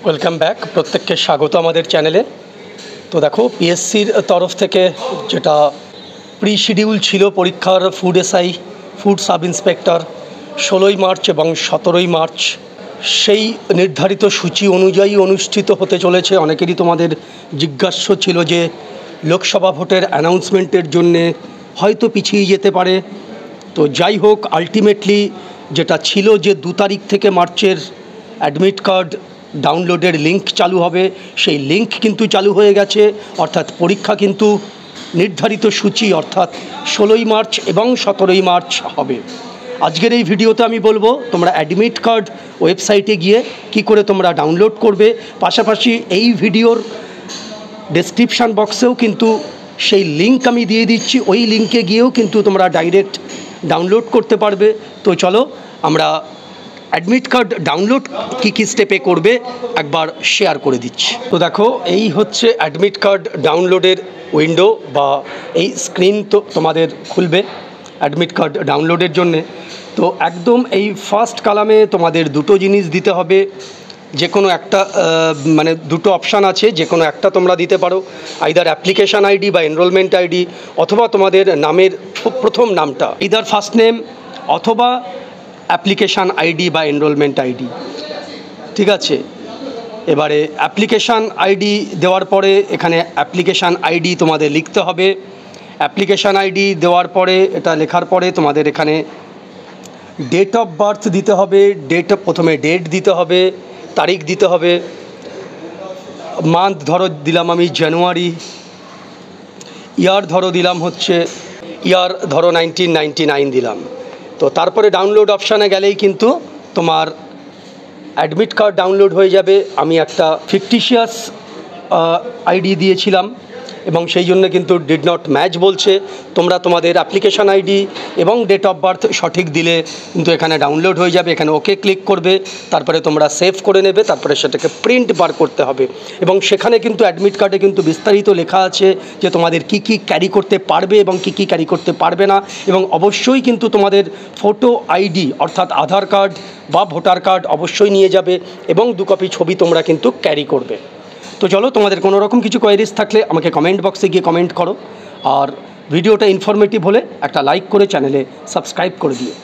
Welcome back. প্রত্যেককে স্বাগত আমাদের চ্যানেলে। তো দেখো, পিএসসির তরফ থেকে যেটা প্রি শিডিউল ছিল পরীক্ষার food SI, food sub inspector 16ই মার্চ এবং 17ই মার্চ, সেই নির্ধারিত সূচি অনুযায়ী অনুষ্ঠিত হতে চলেছে। অনেকেরই তোমাদের জিজ্ঞাস্য ছিল যে লোকসভা ভোটের অ্যানাউন্সমেন্টের জন্যে হয়তো পিছিয়ে যেতে পারে। তো যাই হোক, আলটিমেটলি যেটা ছিল যে 2 তারিখ থেকে মার্চের অ্যাডমিট কার্ড ডাউনলোডের লিঙ্ক চালু হবে, সেই লিঙ্ক কিন্তু চালু হয়ে গেছে। অর্থাৎ পরীক্ষা কিন্তু নির্ধারিত সূচি অর্থাৎ 16ই মার্চ এবং 17ই মার্চ হবে। আজকের এই ভিডিওতে আমি বলবো তোমরা অ্যাডমিট কার্ড ওয়েবসাইটে গিয়ে কি করে তোমরা ডাউনলোড করবে। পাশাপাশি এই ভিডিওর ডেসক্রিপশান বক্সেও কিন্তু সেই লিঙ্ক আমি দিয়ে দিচ্ছি, ওই লিঙ্কে গিয়েও কিন্তু তোমরা ডাইরেক্ট ডাউনলোড করতে পারবে। তো চলো আমরা অ্যাডমিট কার্ড ডাউনলোড কী স্টেপে করবে একবার শেয়ার করে দিচ্ছি। তো দেখো, এই হচ্ছে অ্যাডমিট কার্ড ডাউনলোডের উইন্ডো বা এই স্ক্রিন। তো তোমাদের খুলবে অ্যাডমিট কার্ড ডাউনলোডের জন্যে। তো একদম এই ফার্স্ট কলামে তোমাদের দুটো জিনিস দিতে হবে। যে কোনো একটা মানে দুটো অপশান আছে, যে কোনো একটা তোমরা দিতে পারো, আইদার অ্যাপ্লিকেশান আইডি বা এনরোলমেন্ট আইডি, অথবা তোমাদের নামের প্রথম নামটা, আইদার ফার্স্ট নেম অথবা অ্যাপ্লিকেশান আইডি বা এনরোলমেন্ট আইডি। ঠিক আছে, এবারে অ্যাপ্লিকেশান আইডি দেওয়ার পরে এখানে অ্যাপ্লিকেশান আইডি তোমাদের লিখতে হবে। অ্যাপ্লিকেশান আইডি দেওয়ার পরে, এটা লেখার পরে তোমাদের এখানে ডেট অফ বার্থ দিতে হবে। প্রথমে ডেট দিতে হবে, তারিখ দিতে হবে। মান্থ ধরো দিলাম আমি জানুয়ারি, ইয়ার ধরো দিলাম হচ্ছে ইয়ার ধরো 1999 দিলাম। তো তারপরে ডাউনলোড অপশানে গেলেই কিন্তু তোমার অ্যাডমিট কার্ড ডাউনলোড হয়ে যাবে। আমি একটা ফিকটিশিয়াস আইডি দিয়েছিলাম এবং সেই জন্য কিন্তু ডিড নট ম্যাচ বলছে। তোমরা তোমাদের অ্যাপ্লিকেশান আইডি এবং ডেট অফ বার্থ সঠিক দিলে কিন্তু এখানে ডাউনলোড হয়ে যাবে। এখানে ওকে ক্লিক করবে, তারপরে তোমরা সেভ করে নেবে, তারপরে সেটাকে প্রিন্ট বার করতে হবে। এবং সেখানে কিন্তু অ্যাডমিট কার্ডে কিন্তু বিস্তারিত লেখা আছে যে তোমাদের কি কি ক্যারি করতে পারবে এবং কি কি ক্যারি করতে পারবে না। এবং অবশ্যই কিন্তু তোমাদের ফটো আইডি অর্থাৎ আধার কার্ড বা ভোটার কার্ড অবশ্যই নিয়ে যাবে এবং 2 কপি ছবি তোমরা কিন্তু ক্যারি করবে। তো চলো, তোমাদের কোনো রকম কিছু কোয়েরিজ থাকলে আমাকে কমেন্ট বক্সে গিয়ে কমেন্ট করো। আর ভিডিওটা ইনফরমেটিভ হলে একটা লাইক করে চ্যানেলে সাবস্ক্রাইব করে দিও।